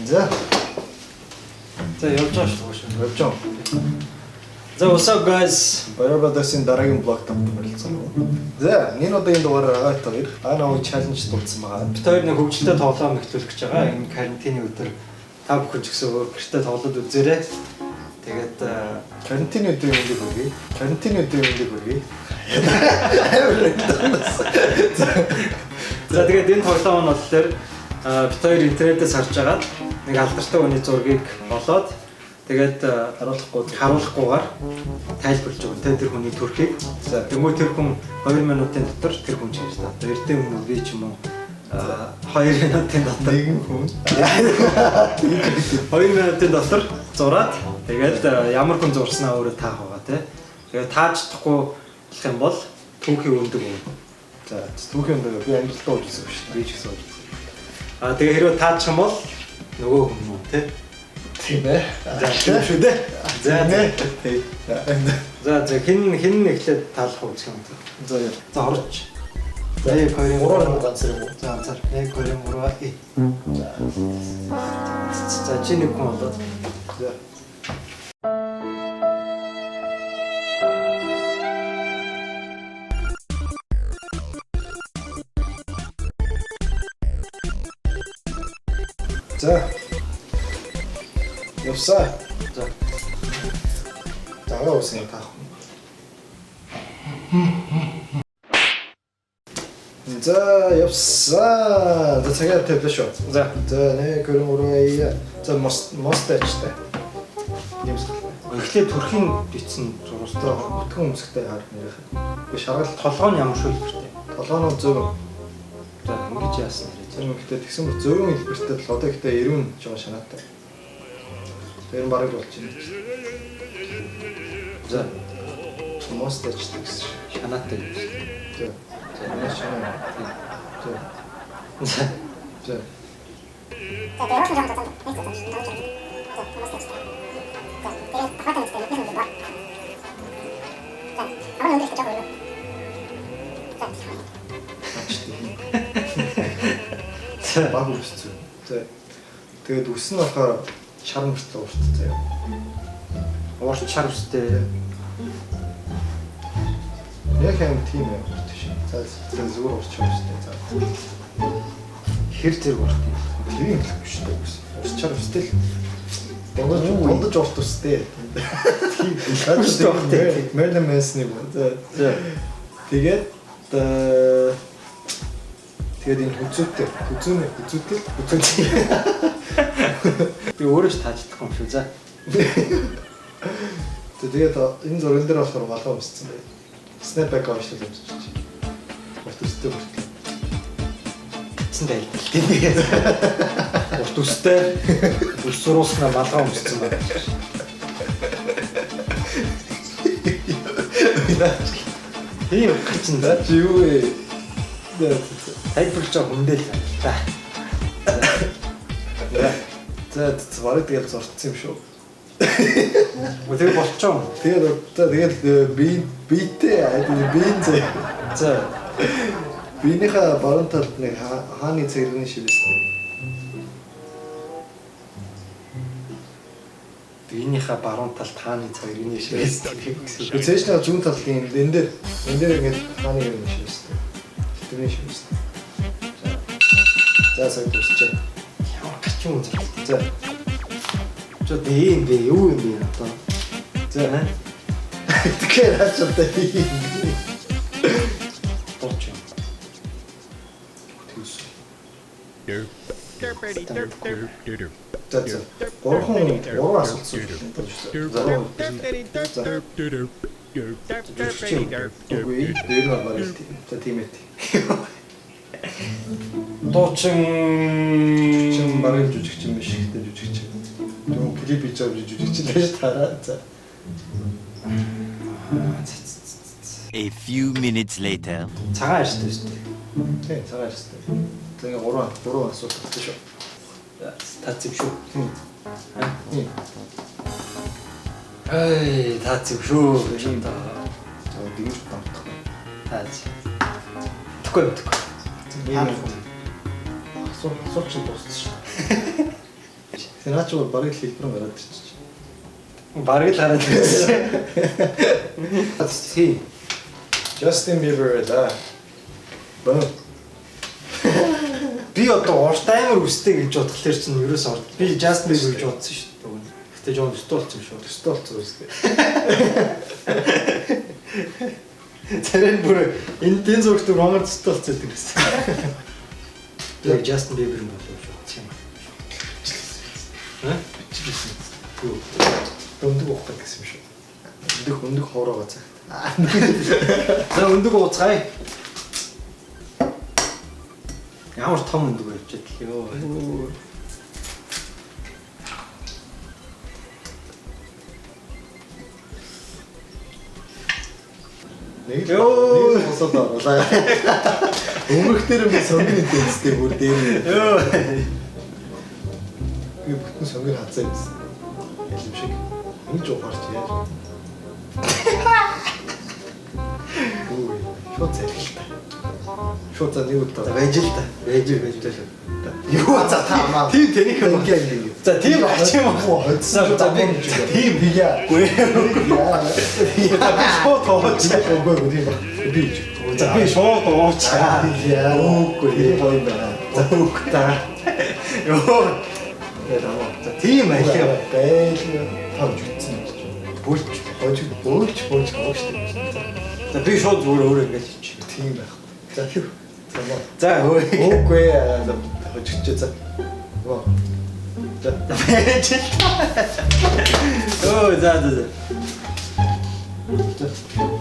За. За явж байгаа шүү дээ. Явж байгаа. За what's up guys? Баярбадасын дараагийн блог тамд болцсон. За, энэ удаагийн дугаараар хоёр Ана чаленж дуудсан байгаа. Бид хоёр нэг хөгжилтэй тоглоом эхлүүлэх гэж байгаа. Энэ карантины өдөр та бүхэн ч гэсэн өөр гэртээ тоглоод үзээрэй. Тэгээд карантины өдрийн мэндийг хүргэе. За тэгээд энэ тоглоом нь болохоор бид хоёр интернетээс харж агаад нэг алдартай хүний зургийг болоод тэгээд харуулахгүйгээр тайлбарлаж өгнө. Тэр хүний төрхийг. За тэгмээ тэр хүн 2 минутын дотор тэр хүн чинь шүү дээ. Эрдэн хүн үү ч юм уу 2 минутын дотор нэгэн хүн 2 минутын дотор зураад тэгээд ямар хүн зурснаа өөрөө таах байгаа тий. Тэгээд тааж чадахгүй болох юм бол түүхийн өндөг үү. За түүхийн өндөг би амжилттай уулзсан шүү дээ. Би ч гэсэн уулзсан. Тэгээ хэрвээ таачих юм бол нөгөө хүн үү тий. Тийм ээ. За шүү дээ. За хин эхлээд таалах үзэх юм. За орж. За 2 3 ганц юм уу? За 1 2 3 За чи нэг хүн болоод. За. За. Явсаа. За. Даваа усын таах. За явсаа. За цагаат тавьлаа шүү. За. За нэг хөрөнгөрөө. За мостачтай. Нэмсгэлээ. Эхлээд төрхийн битсэн зурстай бүтгэн өмсгтэй хаар нэрх. Би шаргал толгоо нь ямар шүүлбэртэй. толгооноо зөв. За ингэж яасан нэрээ. Зөв ихтэй тэгсэн мэт зөвөн хэлбэртэй л одоо ихтэй 90 жоо шанаатай. Тэр нь бараг болчихно. За мостачтай гэсэн шанаатай. За. За маш шанаа. За. За. Баг үсцээ. За. Тэгээд үс нь болохоор шар мөртлөө уурт заяа. Уурт шар үстэй. Яг юм тийм юм тийм. За зүгээр уурч уурстай. За. Хэр зэрэг уурт юм. Тийм л биш үү? Уурч шар үстэй л. Дондож уурт үстэй. Тийм. Мэлэн мэсний бо. За. Тэгээд энэ хүзүүтэй. Би өөрөө ч тааж чадахгүй юм шүү. За. Тэгээд энэ зурган дээр болохоор малгай өмссөн бай. Snapback авчлаа өмсөж. Урт үстэй хүртэл. Эцэн дайлталтай. Урт үстэй. Үс суруулснаа малгай өмссөн байна. Тийм чинь за юу вэ? тайлбарлаж байгаа хүндэл. За. За барыг тэгэл зурцсан юм шүү. Тэгээ болчихоо. Тэгээд биетэй биен зэ. За. Биенийхээ баруун талд нэг хааны цэгрийн шивэстэй. Биенийхээ баруун талд хааны цэгрийн шивэстэй. Цэжнээ зүүн талын энэ дээр ингэж хааны юм шивэстэй. Тэрний шивэстэй. За сайн дуусчаа. Ямар ч юм зөв. За. Чо дээ юу юм бэ одоо? За. Тэгэхээр хачаатай. Тооч. За. Гурван асуулт сууж. Үгүй дээр нь барил тийм ээ. Дуучин барил жүжигч юм биш гэдэг жүжигч. Тэгвэл клип хийж байгаа жүжигч л байж таараа. За. A few minutes later. цагаан арьстай шүү дээ. Тийм, цагаан арьстай. Тэгээ гурван асуулт өгсөн шүү. Таац юм шүү. Таац юм шүү. Тийм та. За дийж тамтах. Таац. Тэгэхгүй. Сууч дуусчих шүү. Сенач бол барыг хэлбэр гараад ирчих. Бараг л хараад байсан. Тийм. Justin Bieber да. Бөө. Би одоо урт амар үстэй гэж бодхолэр чинь ерөөс орд. Би Justin Bieber гэж бодсон шүү дээ. Гэтэ жоо өстэй болсон юм шүү. Өстэй болсон үстэй. Тэрэн бүр энэ тэн зургт Ромар өстэй болсон гэдэг гэсэн. Яг Justin Bieber юм болов шүү. Тийм. Хэ? Юу? Өндөг ухах гэсэн юм шүү. Өндөг хоороогоо цаг. За өндөг ууцгаая. Ямар том өндөг байж тэлээ. Нэг босоод оруулаа. Өмнөх дээр би сонгины тэнцтэй бүр дээр. Би бүтэн сонгыг хацаа юмсан. Ялим шиг. Ингэж ухаарч яаж. Ой, шууд зэрэглээ. Шууд за нэг удаа Байж л та. Байж л. юу за таамаа. Тийм тэнийх юм. За тийм ач юм уу? За би Тийм бийя. Гүй. Шууд тооч. Үгүй тийм ба. Би. За би шууд тооч. Яа. Үгүй гоё байна. За үгүй та. Йоо. За тийм аялаа. Бэлээ. Тавж утсан. Бөөлч гооштой. За би шууд зүгээр өөрөө ингэж чи. Тийм байх. За юу. За өө. Үгүй хожигч за. Оо. За байж. Оо за.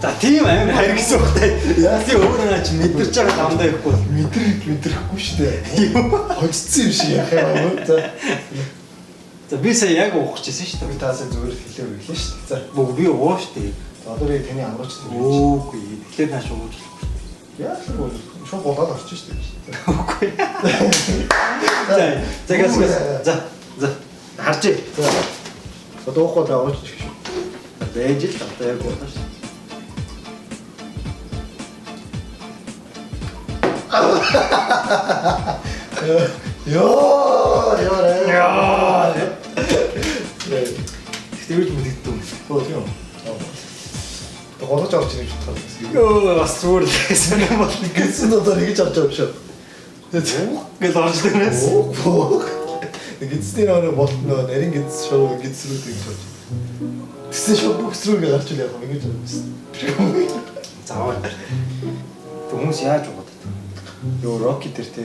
За тийм амар хайр гэсэн ухтай. Яасын өөрөө наач мэдэрч байгаа дамдаа ихгүй. Мэдрэхгүй шүү дээ. Хожигдсан юм шиг яах юм бэ? За би сая яг уухчихсан шүү дээ. Би таасаа зүгээр хэлээ өглөө шүү дээ. За Бог би ууш дээ. одоо би таны амраач тийм. Үгүй. Тэгэхээр нааш ууж. Яах вэ? Шууд болоод орчих шүү дээ. Үгүй. За гас. За. Харж. За. Одоо уухгүй даа ууч шүү. Байж л одоо яг ууж шүү. Яа. Тэгвэл мэдэгдэв. Хөө тийм. Голож орж ирэх гэж бодсон. Йоо бас зүгээр л гэсэн юм бол Гэсэн одоо ингэж орж байгаа юм шүү. гэл орж дээрээс. Гидсний нөр болтноо нарийн гидс шоу гидсрүүд ингэж орж. Тэсээ шоу бүхсрүүгээ гарч ил яг ингэж орсон. Заавал. Хүмүүс яаж угаад байдаг. Йоо Рокки дээр те.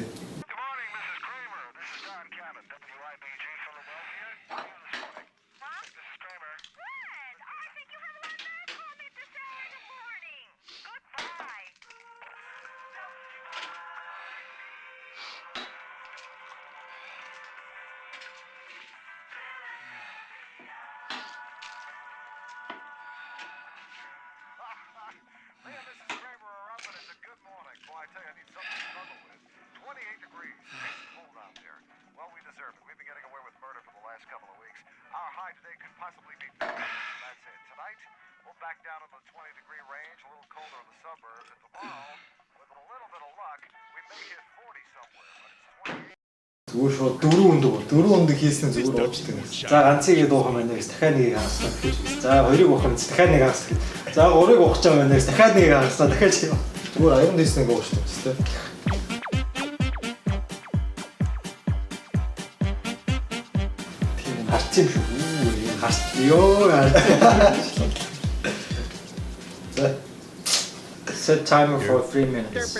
Зүгээр шууд дөрөв өндөг хийсэн зүгээр уучдаг. За ганцыг дуух юм байна. Дахиад нэг хагасна гэж. За хоёрыг уух юм. Дахиад нэг хагасна. За гурыг уух гэж байгаа юм. Дахиад нэг хагасна. Дахиад чи. Зүгээр аян дэснэг уучдаг тест. Тийм харц юм шүү. Харц. Йоо харц. За. Set timer for 3 minutes.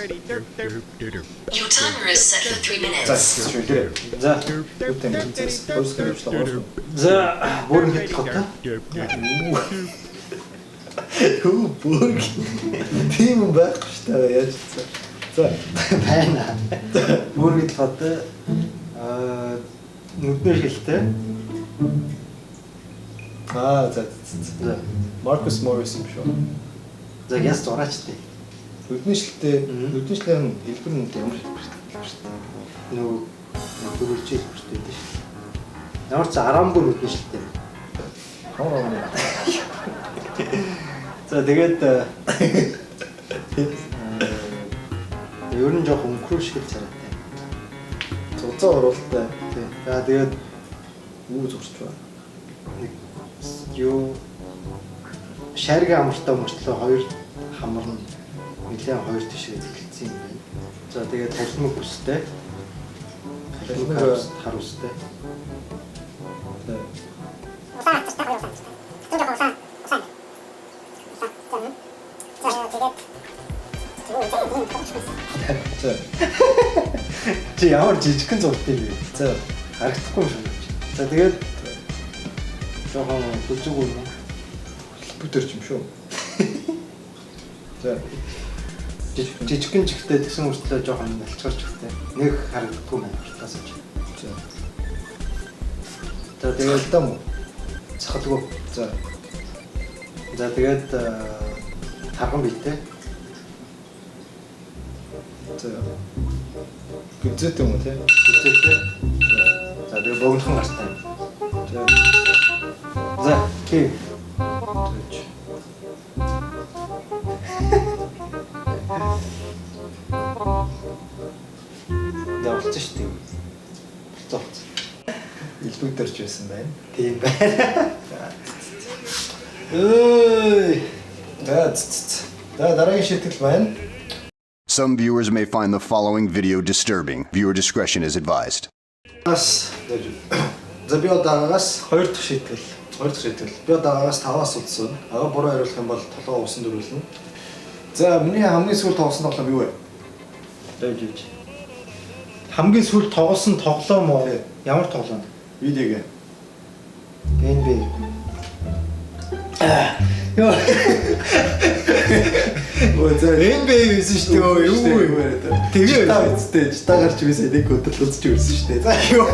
Your timer is set for 3 За minutes. шүлээ. За. Бүтэн зэс хөөсгөр явуулаа. За бүрэн хэдэл хот. Юу бүрг. Тийм байхгүй шүү дээ яаж вэ? За Байна. Бүрэн хэдэл хот. Нүдний шилтэй. за. За. Маркус Моррис юм шүү. За яс зураачтай. Нүдний шилтэй хэлбэр нь ямар хэлбэр шүү. Нөгөө төрүүлж хэлбэртэй дээ шүү. Ямар ч арамбүр нүдний шилтэй. Хавраа. За тэгээд ер нь жоох өнгөрөө шиг царайтай. Ганцхан уралтай. Тий. За тэгээд юу зурч байна? Нэг юу шарга амартай мөртлөө хоёр хамар нь нэлээд хоёр тишээ зэглэлсэн юм байна. За тэгээд талмаг үстэй. Талмаг хар үстэй. Тий. За. Чи ямар жижигхэн зурдсан юм бэ? За харагдахгүй юм шиг. За тэгээд жоохон хүлжгүй юм. Бүтэрч юм шүү. За. Жижигхэн чихтэй тэгсэн үртлээ жоохон алчгарч ихтэй. Нэг харагдахгүй байна уртаас ч. За. За тэгээд Талдаа мó. цахалгүй. За. За тэгээд тарган биетэй. За. Гүзэт юм уу те? Үзээтэй. За тэгээд богинохон гартай. За. За хий. Тэгж. Явуулчих шүү дээ. Болцооц. Илбүдэрч байсан байна. Тийм байна. Ой. За дараагийн шийтгэл байна. Some viewers may find the following video disturbing. Viewer discretion is advised. Бас за би одаагаас Хоёр дахь шийтгэл. хоёр дахь шийтгэл. Би одаагаас 5-аас удсан. Ага буруу хариулах юм бол толгой усан дөрүүлнэ. За миний хамгийн сүүл тоглосон тоглоом юу вэ? Дэвжиж. Хамгийн сүүлд тоглосон тоглоом уу? Тий. Ямар тоглоом? Видеог. NBA. Йоо. Өө за NBA байсан шүү дээ. Юу вэ? Тэгээ та үстэй та гарч байсан нэг өдөр үзэж ирсэн шүү дээ. За ёо.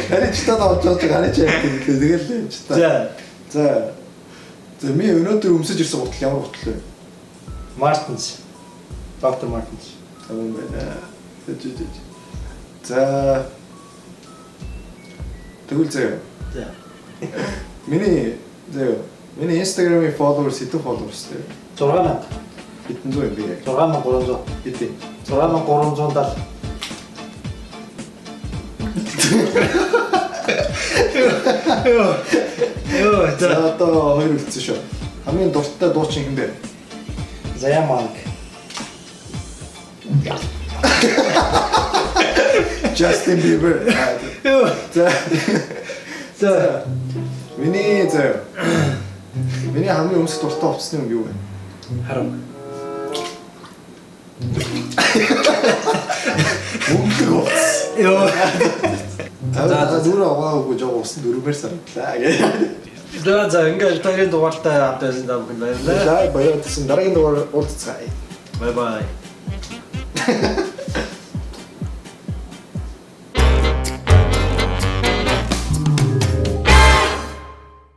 Харин ч та олж гарч яадаг. Тэгэл ч та. За. За ми өнөөдөр өмсөж ирсэн гутал ямар гутал вэ? Мартинс. Доктор Мартинс. Таман байна. За. Тэгвэл заяа. За. Миний Instagram-ийн followers хэдэн followers вэ? 6000. Хэдэн зуун юм бэ яг? 6300. Хэдэн? 6370. Йоо, За одоо хоёр үлдсэн шүү. Хамгийн дуртай дуучин хэн бэ? Заяманг. Justin Bieber. Йоо. За. Миний хамгийн өмсөх дуртай хувцасны юм юу вэ? Харам. Мөнгө хувцас. Йоо. За зүрх аваагүй жоо усан дөрвөр сардлаа гээ. За ингээл таарийн дугаартаа хамт байсан даа бүхэн баярлалаа. За баярлалаа. Дараагийн дугаар уулзцгаая. Bye bye.